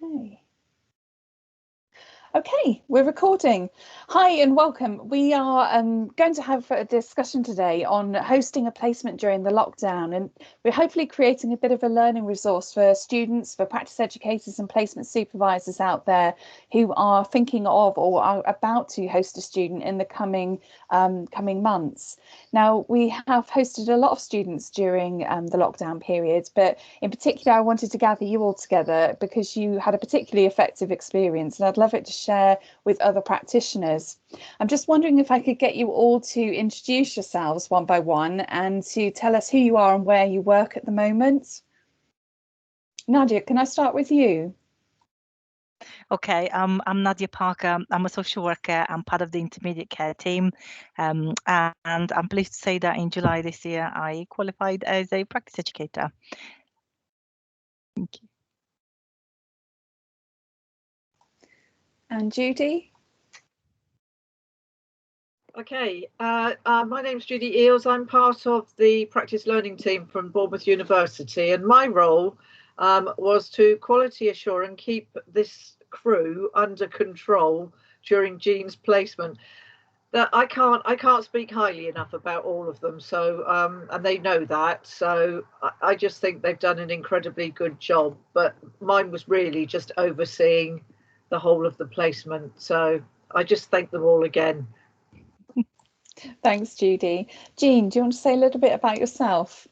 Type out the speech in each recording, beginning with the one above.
Okay. Okay, we're recording. Hi and welcome. We are going to have a discussion today on hosting a placement during the lockdown, and we're hopefully creating a bit of a learning resource for students, for practice educators and placement supervisors out there who are thinking of or are about to host a student in the coming months. Now, we have hosted a lot of students during the lockdown period, but in particular, I wanted to gather you all together because you had a particularly effective experience, and I'd love it to share with other practitioners. I'm just wondering if I could get you all to introduce yourselves one by one and to tell us who you are and where you work at the moment. Nadia, can I start with you? Okay, I'm Nadia Parker. I'm a social worker. I'm part of the intermediate care team. And I'm pleased to say that in July this year, I qualified as a practice educator. Thank you. And Judy? Okay, my name's Judy Eales. I'm part of the practice learning team from Bournemouth University, and my role was to quality assure and keep this crew under control during Jean's placement. That I can't speak highly enough about all of them. So and they know that. So I just think they've done an incredibly good job. But mine was really just overseeing the whole of the placement. So I just thank them all again. Thanks, Judy. Jean, do you want to say a little bit about yourself?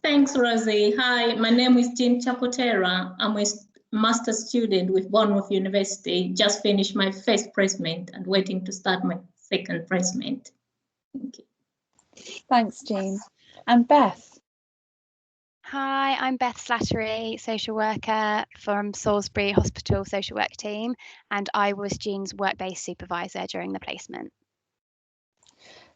Thanks, Rosie. Hi, my name is Jean Chakotera. I'm a master's student with Bournemouth University. Just finished my first placement and waiting to start my second placement. Thank you. Thanks, Jean. And Beth? Hi, I'm Beth Slattery, social worker from Salisbury Hospital social work team, and I was Jean's work-based supervisor during the placement.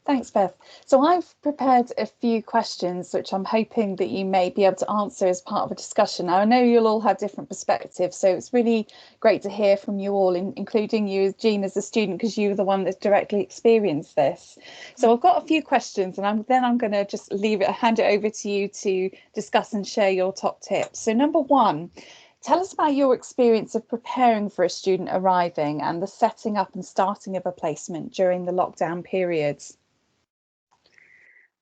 Thanks, Beth. So I've prepared a few questions which I'm hoping that you may be able to answer as part of a discussion. Now, I know you'll all have different perspectives, so it's really great to hear from you all, including you, Jean, as a student, because you were the one that's directly experienced this. So I've got a few questions, and I'm going to just hand it over to you to discuss and share your top tips. So number one, tell us about your experience of preparing for a student arriving and the setting up and starting of a placement during the lockdown periods.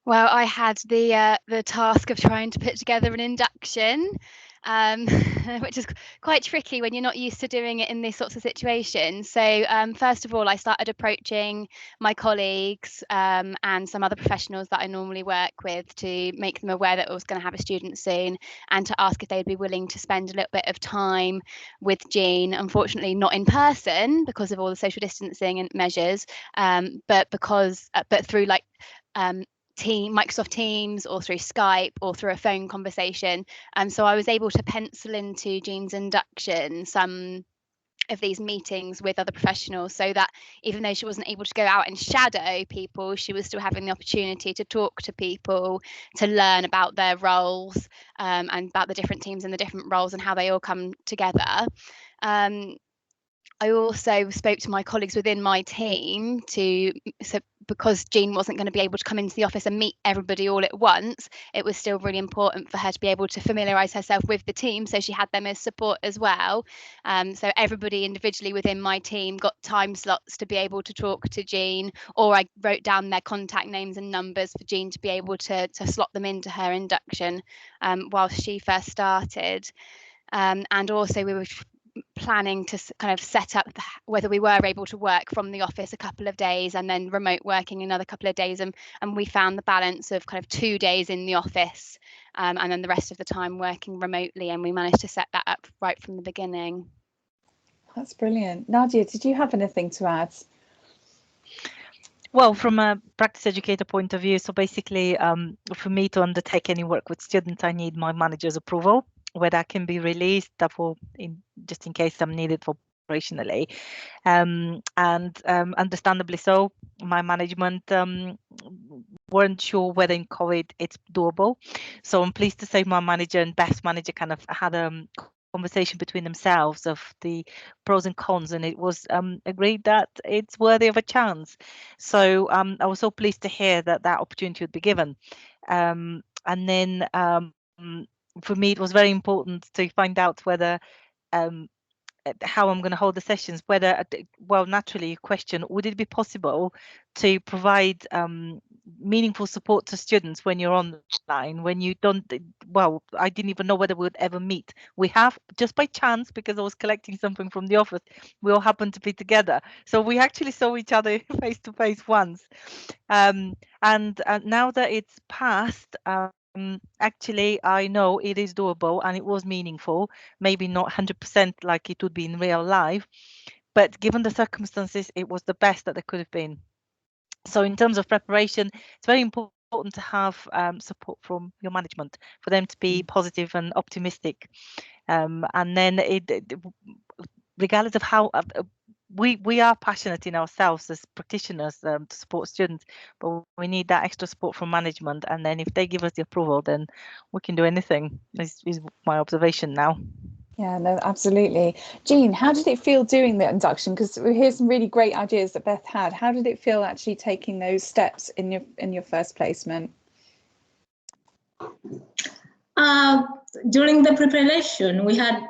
Well, I had the task of trying to put together an induction, which is quite tricky when you're not used to doing it in these sorts of situations. So first of all, I started approaching my colleagues and some other professionals that I normally work with to make them aware that I was going to have a student soon, and to ask if they'd be willing to spend a little bit of time with Jean. Unfortunately, not in person because of all the social distancing and measures, but through like Microsoft Teams or through Skype or through a phone conversation. So I was able to pencil into Jean's induction some of these meetings with other professionals, so that even though she wasn't able to go out and shadow people, she was still having the opportunity to talk to people, to learn about their roles and about the different teams and the different roles and how they all come together. I also spoke to my colleagues within my team because Jean wasn't going to be able to come into the office and meet everybody all at once, it was still really important for her to be able to familiarise herself with the team, so she had them as support as well. So everybody individually within my team got time slots to be able to talk to Jean, or I wrote down their contact names and numbers for Jean to be able to slot them into her induction whilst she first started. And also we were planning to kind of set up whether we were able to work from the office a couple of days and then remote working another couple of days, and we found the balance of kind of 2 days in the office and then the rest of the time working remotely, and we managed to set that up right from the beginning. That's brilliant. Nadia, did you have anything to add? Well, from a practice educator point of view, so basically for me to undertake any work with students, I need my manager's approval, where that can be released, therefore, just in case I'm needed for operationally. And understandably so, my management weren't sure whether in COVID it's doable. So I'm pleased to say my manager and Beth's manager kind of had a conversation between themselves of the pros and cons, and it was agreed that it's worthy of a chance. So I was so pleased to hear that opportunity would be given. And then for me, it was very important to find out whether how I'm going to hold the sessions, whether, well, naturally you question, would it be possible to provide meaningful support to students when you're online, when you don't, well, I didn't even know whether we would ever meet. We have, just by chance, because I was collecting something from the office, we all happened to be together. So we actually saw each other face to face once. And now that it's passed, actually, I know it is doable and it was meaningful, maybe not 100% like it would be in real life, but given the circumstances, it was the best that there could have been. So in terms of preparation, it's very important to have support from your management for them to be positive and optimistic. And then regardless of how we are passionate in ourselves as practitioners to support students, but we need that extra support from management. And then if they give us the approval, then we can do anything, is my observation now. Yeah, no, absolutely. Jean, how did it feel doing the induction? Because we hear some really great ideas that Beth had. How did it feel actually taking those steps in your first placement? During the preparation, we had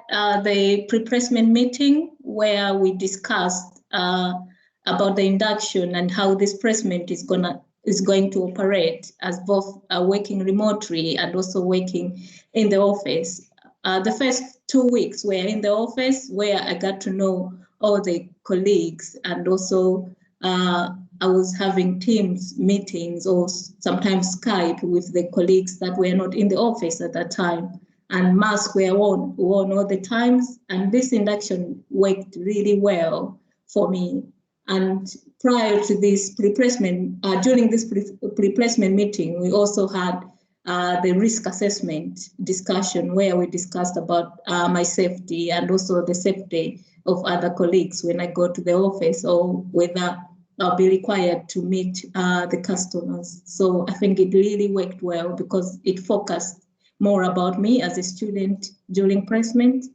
the pre-placement meeting where we discussed about the induction and how this placement is going to operate, as both working remotely and also working in the office. The first 2 weeks were in the office, where I got to know all the colleagues, and also I was having Teams meetings or sometimes Skype with the colleagues that were not in the office at that time. And masks were on all the times. And this induction worked really well for me. And prior to this pre-placement, during this pre-placement meeting, we also had the risk assessment discussion, where we discussed about my safety and also the safety of other colleagues when I go to the office, or whether I'll be required to meet the customers. So I think it really worked well because it focused more about me as a student during placement.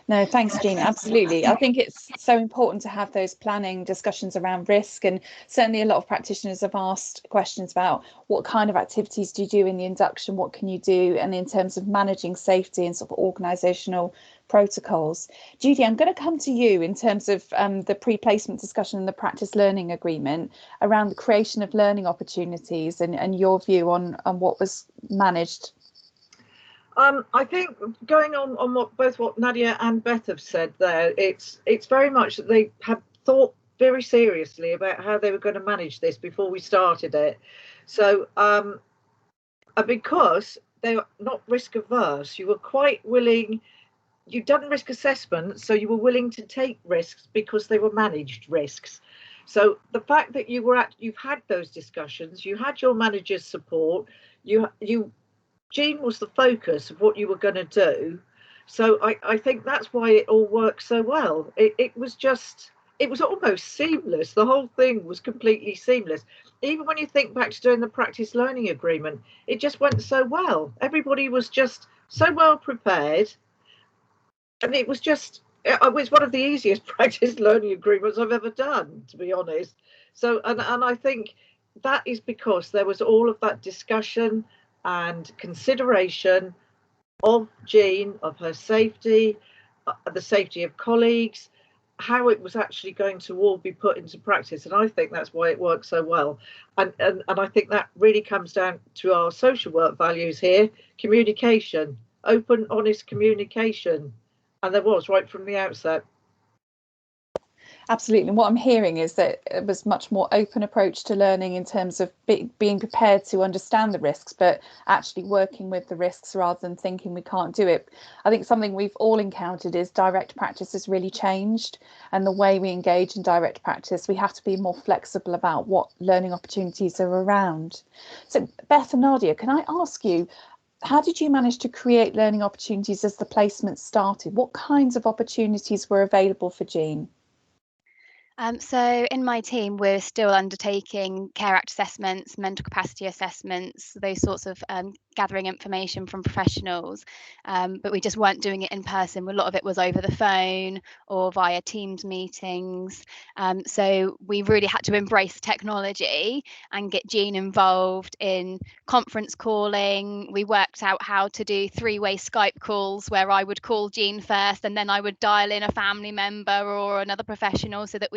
No, thanks, Jean. Absolutely. I think it's so important to have those planning discussions around risk, and certainly a lot of practitioners have asked questions about what kind of activities do you do in the induction, what can you do, and in terms of managing safety and sort of organisational protocols. Judy, I'm going to come to you in terms of the pre-placement discussion and the practice learning agreement around the creation of learning opportunities, and your view on what was managed. I think going on what Nadia and Beth have said there, it's very much that they had thought very seriously about how they were going to manage this before we started it. So because they were not risk averse, you were quite willing. You'd done risk assessment, so you were willing to take risks because they were managed risks. So the fact that you've had those discussions, you had your manager's support, Jean was the focus of what you were going to do. So I think that's why it all worked so well. It was almost seamless. The whole thing was completely seamless. Even when you think back to doing the practice learning agreement, it just went so well. Everybody was just so well prepared. And it was one of the easiest practice learning agreements I've ever done, to be honest. So, and I think that is because there was all of that discussion and consideration of Jean, of her safety, the safety of colleagues, how it was actually going to all be put into practice. And I think that's why it works so well. And I think that really comes down to our social work values here: communication, open, honest communication. And there was right from the outset. Absolutely. And what I'm hearing is that it was much more open approach to learning in terms of being prepared to understand the risks, but actually working with the risks rather than thinking we can't do it. I think something we've all encountered is direct practice has really changed, and the way we engage in direct practice, we have to be more flexible about what learning opportunities are around. So Beth and Nadia, can I ask you, how did you manage to create learning opportunities as the placement started? What kinds of opportunities were available for Jean? So in my team, we're still undertaking Care Act assessments, mental capacity assessments, those sorts of gathering information from professionals, but we just weren't doing it in person. A lot of it was over the phone or via Teams meetings. So we really had to embrace technology and get Jean involved in conference calling. We worked out how to do 3-way Skype calls where I would call Jean first and then I would dial in a family member or another professional so that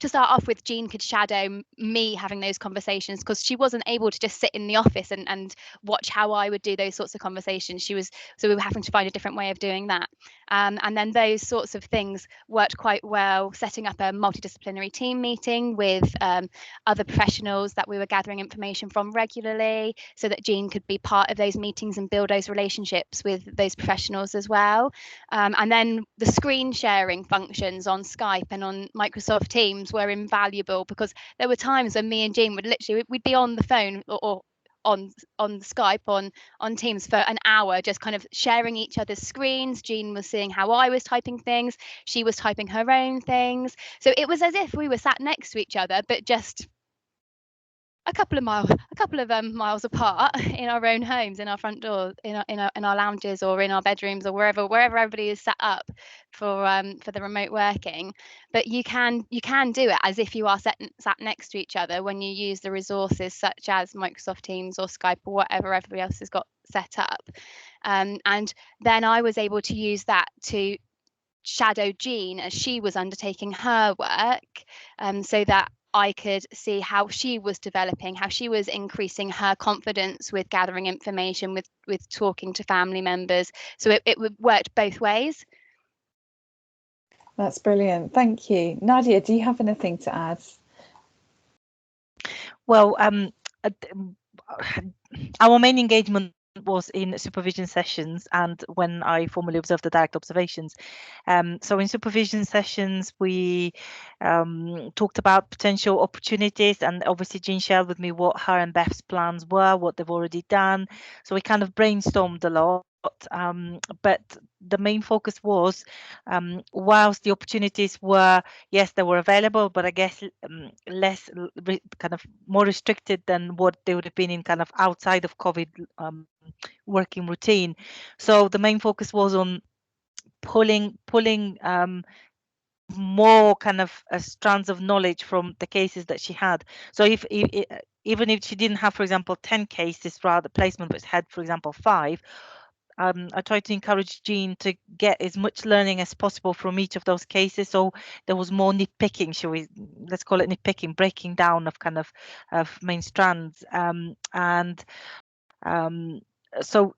to start off with, Jean could shadow me having those conversations, because she wasn't able to just sit in the office and watch how I would do those sorts of conversations. So we were having to find a different way of doing that. And then those sorts of things worked quite well, setting up a multidisciplinary team meeting with other professionals that we were gathering information from regularly, so that Jean could be part of those meetings and build those relationships with those professionals as well. And then the screen sharing functions on Skype and on Microsoft Teams were invaluable, because there were times when me and Jean we'd be on the phone or on Skype, on Teams for an hour, just kind of sharing each other's screens. Jean was seeing how I was typing things, she was typing her own things, so it was as if we were sat next to each other, but just a couple of miles apart in our own homes, in our front doors, in our lounges, or in our bedrooms, or wherever everybody is set up for the remote working. But you can do it as if you are sat next to each other when you use the resources such as Microsoft Teams or Skype or whatever everybody else has got set up. And then I was able to use that to shadow Jean as she was undertaking her work, so that I could see how she was developing, how she was increasing her confidence with gathering information, with talking to family members. So it worked both ways. That's brilliant. Thank you. Nadia, do you have anything to add? Well, our main engagement was in supervision sessions and when I formally observed the direct observations. So in supervision sessions, we talked about potential opportunities, and obviously Jean shared with me what her and Beth's plans were, what they've already done. So we kind of brainstormed a lot. But the main focus was, whilst the opportunities were, yes, they were available, but I guess less kind of more restricted than what they would have been in kind of outside of COVID working routine. So the main focus was on pulling more kind of strands of knowledge from the cases that she had. So if even if she didn't have, for example, 10 cases throughout the placement, but had, for example, 5, I tried to encourage Jean to get as much learning as possible from each of those cases. So there was more nitpicking, let's call it nitpicking, breaking down of kind of main strands. So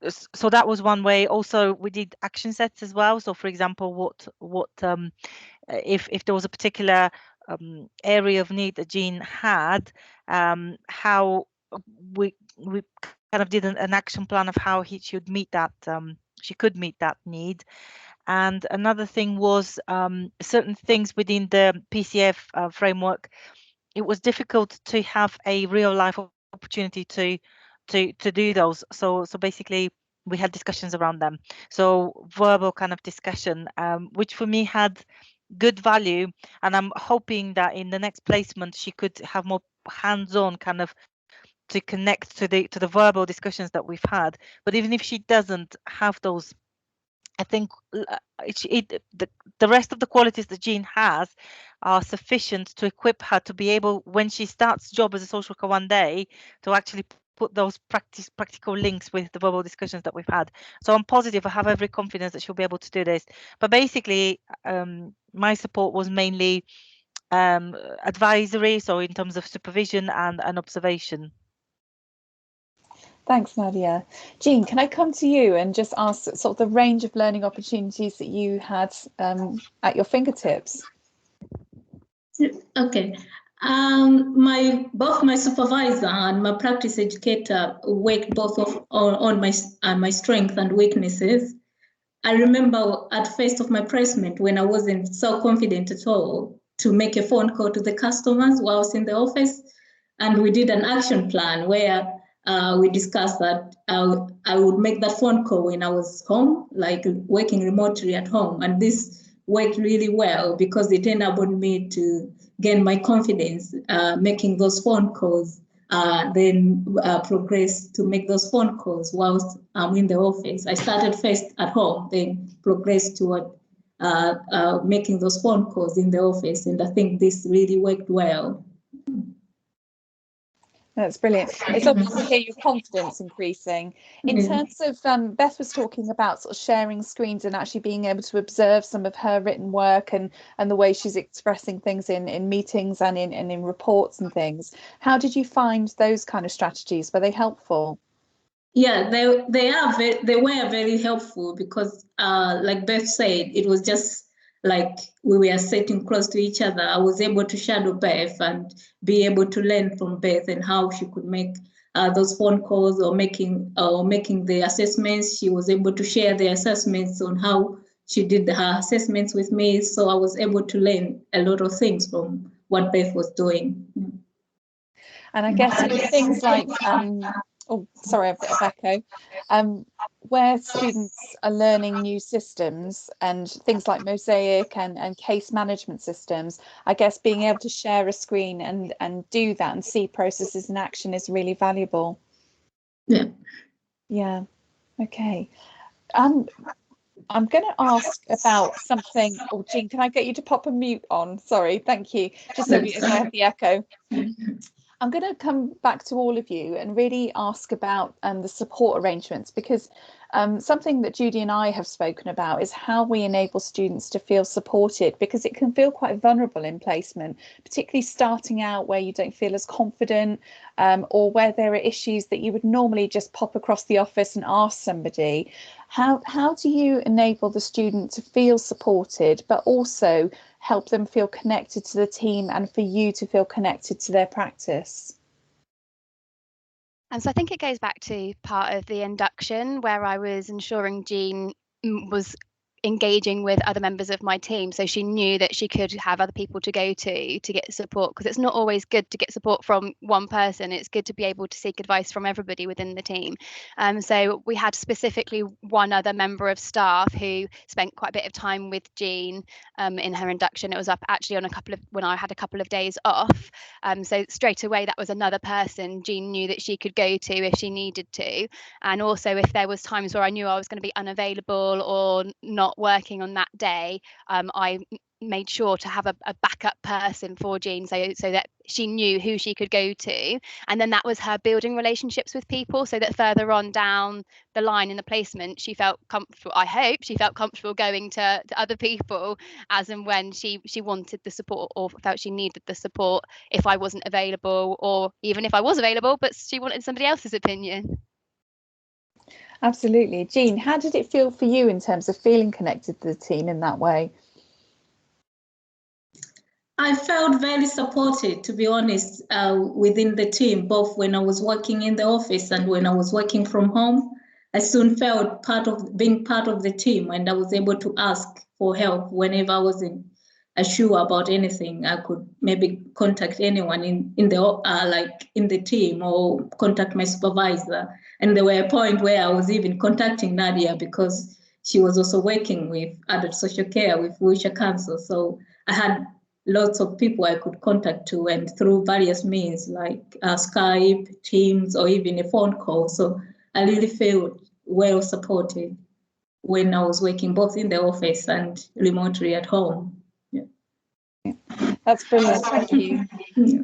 that was one way. Also, we did action sets as well. So, for example, what if there was a particular area of need that Jean had, how we kind of did an action plan of how she could meet that need. And another thing was certain things within the PCF framework. It was difficult to have a real life opportunity to do those. So basically we had discussions around them. So verbal kind of discussion, which for me had good value, and I'm hoping that in the next placement she could have more hands-on kind of to connect to the verbal discussions that we've had. But even if she doesn't have those, I think the rest of the qualities that Jean has are sufficient to equip her to be able, when she starts job as a social worker one day, to actually put those practical links with the verbal discussions that we've had. So I'm positive, I have every confidence that she'll be able to do this. But basically, my support was mainly advisory, so in terms of supervision and observation. Thanks, Nadia. Jean, can I come to you and just ask sort of the range of learning opportunities that you had at your fingertips? Okay. Both my supervisor and my practice educator worked both on my strengths and weaknesses. I remember at first of my placement when I wasn't so confident at all to make a phone call to the customers while I was in the office, and we did an action plan where we discussed that I would make that phone call when I was home, like working remotely at home, and this worked really well because it enabled me to gain my confidence, making those phone calls, then progress to make those phone calls whilst I'm in the office. I started first at home, then progressed toward making those phone calls in the office. And I think this really worked well. That's brilliant. It's obvious to hear your confidence increasing. In terms of, Beth was talking about sort of sharing screens and actually being able to observe some of her written work and the way she's expressing things in meetings and in reports and things. How did you find those kind of strategies? Were they helpful? Yeah, they were very helpful because, like Beth said, it was just like we were sitting close to each other. I was able to shadow Beth and be able to learn from Beth and how she could make those phone calls or making the assessments. She was able to share the assessments on how she did her assessments with me. So I was able to learn a lot of things from what Beth was doing. And I guess with things like, oh, sorry, a bit of echo, where students are learning new systems and things like Mosaic and case management systems, I guess being able to share a screen and do that and see processes in action is really valuable. Yeah. Yeah. Okay. I'm going to ask about something. Oh, Jean, can I get you to pop a mute on? Sorry, thank you. Just so I have the echo. I'm going to come back to all of you and really ask about the support arrangements, because something that Judy and I have spoken about is how we enable students to feel supported, because it can feel quite vulnerable in placement, particularly starting out where you don't feel as confident, or where there are issues that you would normally just pop across the office and ask somebody. How do you enable the student to feel supported, but also help them feel connected to the team and for you to feel connected to their practice? And so I think it goes back to part of the induction where I was ensuring Jean was engaging with other members of my team, so she knew that she could have other people to go to get support, because it's not always good to get support from one person. It's good to be able to seek advice from everybody within the team. So we had specifically one other member of staff who spent quite a bit of time with Jean in her induction. It was up actually on when I had a couple of days off. So straight away that was another person Jean knew that she could go to if she needed to. And also if there was times where I knew I was going to be unavailable or not working on that day, I made sure to have a backup person for Jean, so that she knew who she could go to. And then that was her building relationships with people, so that further on down the line in the placement she felt comfortable. I hope she felt comfortable going to other people as and when she wanted the support or felt she needed the support if I wasn't available, or even if I was available but she wanted somebody else's opinion. Absolutely. Jean, how did it feel for you in terms of feeling connected to the team in that way? I felt very supported, to be honest, within the team, both when I was working in the office and when I was working from home. I soon felt being part of the team, and I was able to ask for help whenever I wasn't sure about anything. I could maybe contact anyone in the team, or contact my supervisor. And there were a point where I was even contacting Nadia because she was also working with adult social care with Wiltshire Council. So I had lots of people I could contact to, and through various means like Skype, Teams, or even a phone call. So I really felt well supported when I was working both in the office and remotely at home. Yeah. That's brilliant. Thank you. Yeah.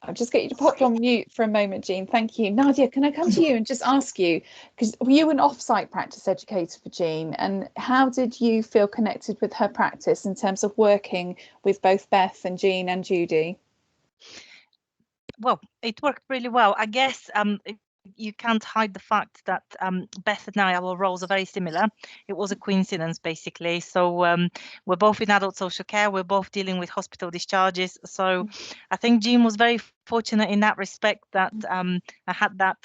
I'll just get you to pop on mute for a moment, Jean. Thank you. Nadia, can I come to you and just ask you, because were you an off-site practice educator for Jean, and how did you feel connected with her practice in terms of working with both Beth and Jean and Judy? Well, it worked really well. I guess you can't hide the fact that Beth and I, our roles are very similar. It was a coincidence, basically. So we're both in adult social care. We're both dealing with hospital discharges. So I think Jean was very fortunate in that respect, that I had that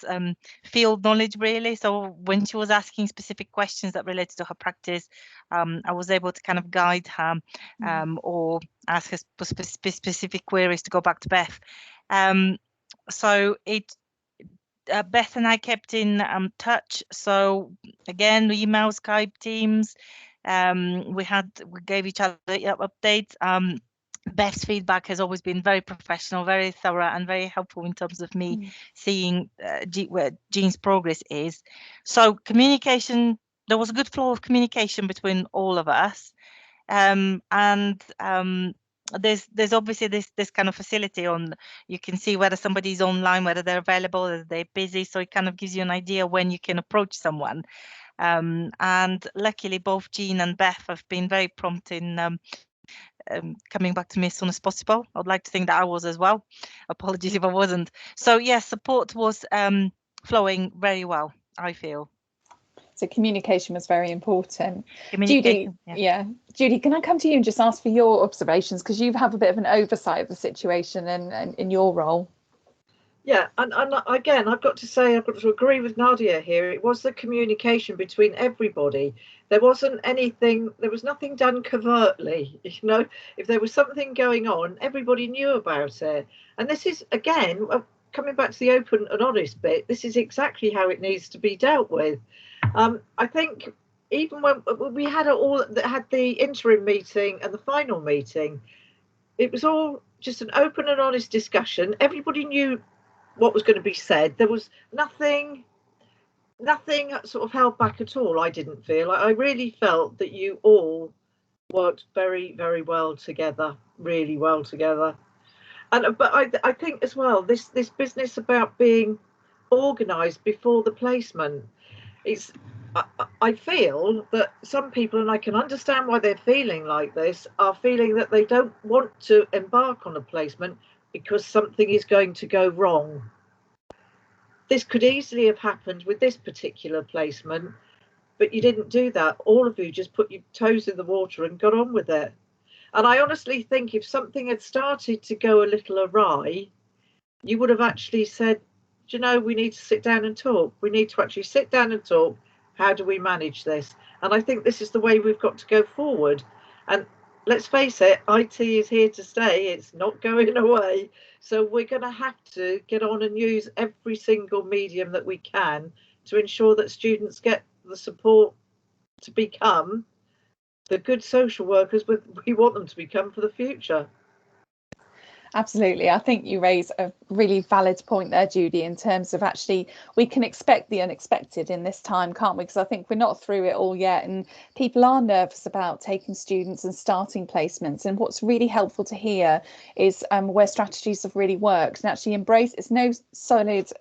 field knowledge, really. So when she was asking specific questions that related to her practice, I was able to kind of guide her or ask her specific queries to go back to Beth. So Beth and I kept in touch. So again, email, Skype, Teams, We gave each other updates. Beth's feedback has always been very professional, very thorough, and very helpful in terms of me seeing where Jean's progress is. So communication, there was a good flow of communication between all of us, and there's obviously this kind of facility on, you can see whether somebody's online, whether they're available, whether they're busy, so it kind of gives you an idea when you can approach someone. And luckily both Jean and Beth have been very prompt in coming back to me as soon as possible. I'd like to think that I was as well. Apologies if I wasn't. So yes, support was flowing very well, I feel. So communication was very important. Judy, Judy, can I come to you and just ask for your observations, because you have a bit of an oversight of the situation and in your role? Yeah, and again, I've got to agree with Nadia here. It was the communication between everybody. There was nothing done covertly. You know, if there was something going on, everybody knew about it. And this is, again, coming back to the open and honest bit, this is exactly how it needs to be dealt with. I think even when we had the interim meeting and the final meeting, it was all just an open and honest discussion. Everybody knew what was going to be said. There was nothing sort of held back at all. I didn't feel. I really felt that you all worked very, very well together, really well together. But I think as well, this business about being organised before the placement, I feel that some people, and I can understand why they're feeling like this, are feeling that they don't want to embark on a placement because something is going to go wrong. This could easily have happened with this particular placement, but you didn't do that. All of you just put your toes in the water and got on with it. And I honestly think if something had started to go a little awry, you would have actually said, do you know, we need to sit down and talk. We need to actually sit down and talk. How do we manage this? And I think this is the way we've got to go forward. And let's face it, IT is here to stay. It's not going away. So we're going to have to get on and use every single medium that we can to ensure that students get the support to become the good social workers we want them to become for the future. Absolutely. I think you raise a really valid point there, Judy, in terms of actually we can expect the unexpected in this time, can't we? Because I think we're not through it all yet, and people are nervous about taking students and starting placements. And what's really helpful to hear is where strategies have really worked and actually embrace. It's no solid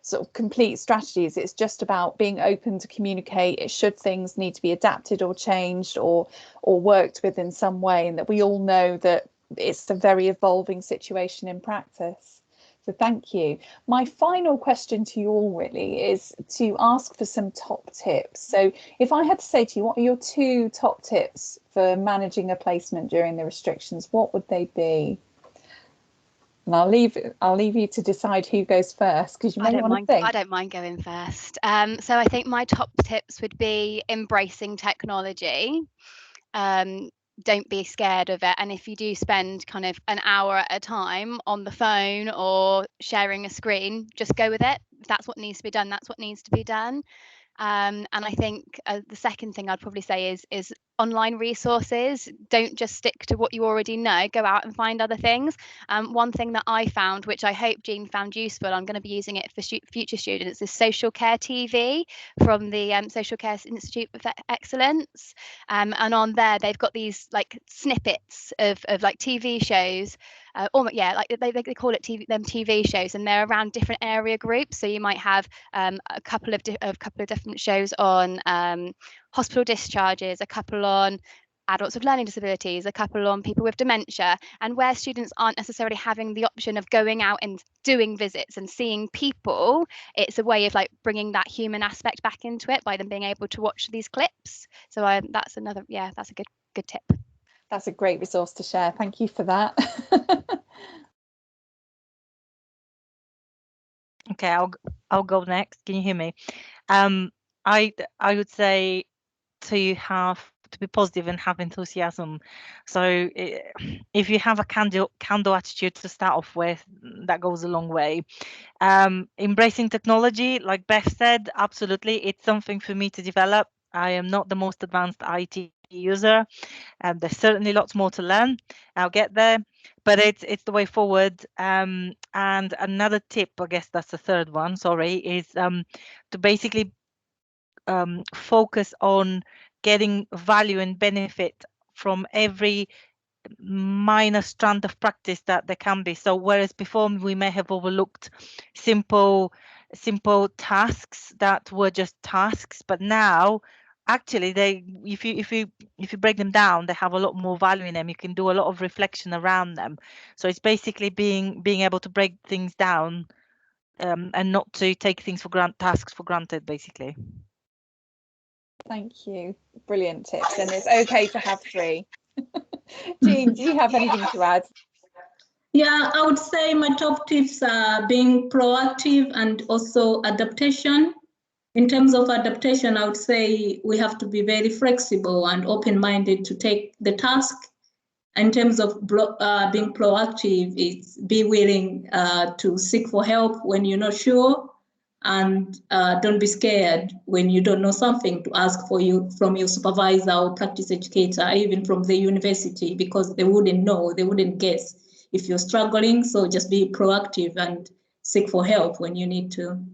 sort of complete strategies. It's just about being open to communicate. Should things need to be adapted or changed or worked with in some way, and that we all know that it's a very evolving situation in practice. So thank you. My final question to you all really is to ask for some top tips. So if I had to say to you, what are your 2 top tips for managing a placement during the restrictions, what would they be? And I'll leave you to decide who goes first, because you may want to think. I don't mind going first. So I think my top tips would be embracing technology. Don't be scared of it, and if you do spend kind of an hour at a time on the phone or sharing a screen, just go with it. If that's what needs to be done, that's what needs to be done. And I think the second thing I'd probably say is online resources. Don't just stick to what you already know, go out and find other things. One thing that I found, which I hope Jean found useful, I'm going to be using it for future students, is Social Care TV from the Social Care Institute of Excellence. And on there, they've got these like snippets of like TV shows. They call it TV shows, and they're around different area groups. So you might have a couple of different shows on hospital discharges, a couple on adults with learning disabilities, a couple on people with dementia, and where students aren't necessarily having the option of going out and doing visits and seeing people, it's a way of like bringing that human aspect back into it by them being able to watch these clips. So that's a good tip. That's a great resource to share. Thank you for that. Okay, I'll go next. Can you hear me? I would say to be positive and have enthusiasm. So if you have a can-do attitude to start off with, that goes a long way. Embracing technology, like Beth said, absolutely, it's something for me to develop. I am not the most advanced IT user, and there's certainly lots more to learn. I'll get there, but it's the way forward. And another tip, I guess that's the third one, sorry, is to basically focus on getting value and benefit from every minor strand of practice that there can be. So whereas before we may have overlooked simple tasks that were just tasks, but now actually they, if you break them down, they have a lot more value in them. You can do a lot of reflection around them. So it's basically being able to break things down and not to take things tasks for granted, basically. Thank you. Brilliant tips, and it's okay to have 3. Jean, do you have anything to add? Yeah, I would say my top tips are being proactive and also adaptation. In terms of adaptation, I would say we have to be very flexible and open-minded to take the task. In terms of being proactive, it's be willing to seek for help when you're not sure, and don't be scared when you don't know something to ask from your supervisor or practice educator, even from the university, because they wouldn't know, they wouldn't guess if you're struggling. So just be proactive and seek for help when you need to.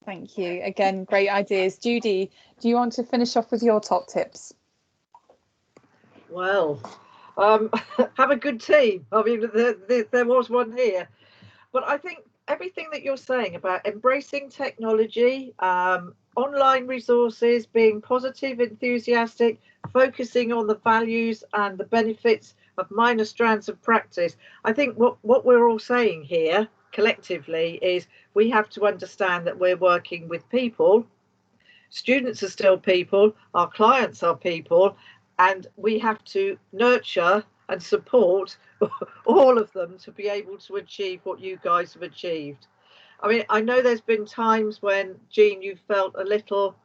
Thank you. Again, great ideas. Judy, do you want to finish off with your top tips? Well, have a good team. I mean, there was one here, but I think everything that you're saying about embracing technology, online resources, being positive, enthusiastic, focusing on the values and the benefits of minor strands of practice. I think what we're all saying here collectively is we have to understand that we're working with people. Students are still people, our clients are people, and we have to nurture and support all of them to be able to achieve what you guys have achieved. I mean, I know there's been times when, Jean, you felt a little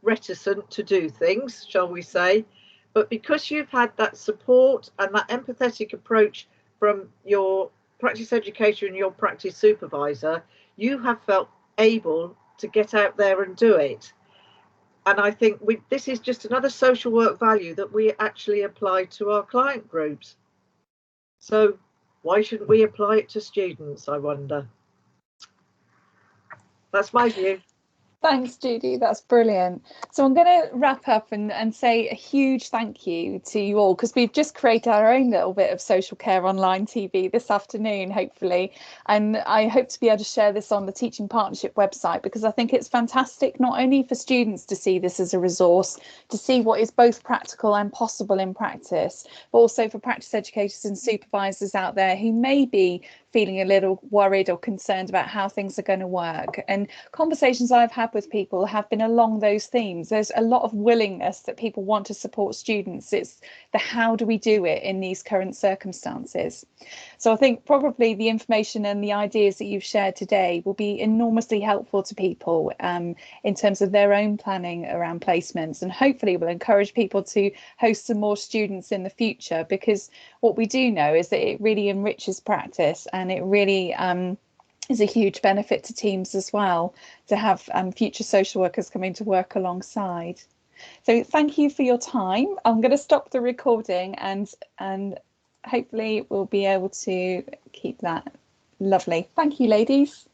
reticent to do things, shall we say, but because you've had that support and that empathetic approach from your practice educator and your practice supervisor, you have felt able to get out there and do it. And I think this is just another social work value that we actually apply to our client groups. So why shouldn't we apply it to students, I wonder? That's my view. Thanks, Judy. That's brilliant. So I'm going to wrap up and say a huge thank you to you all, because we've just created our own little bit of social care online TV this afternoon, hopefully. And I hope to be able to share this on the Teaching Partnership website, because I think it's fantastic not only for students to see this as a resource, to see what is both practical and possible in practice, but also for practice educators and supervisors out there who may be feeling a little worried or concerned about how things are going to work. And conversations I've had with people have been along those themes. There's a lot of willingness that people want to support students. It's the how do we do it in these current circumstances. So I think probably the information and the ideas that you've shared today will be enormously helpful to people in terms of their own planning around placements, and hopefully will encourage people to host some more students in the future, because what we do know is that it really enriches practice, and it really is a huge benefit to teams as well, to have future social workers coming to work alongside. So thank you for your time. I'm going to stop the recording, and hopefully we'll be able to keep that. Lovely. Thank you, ladies.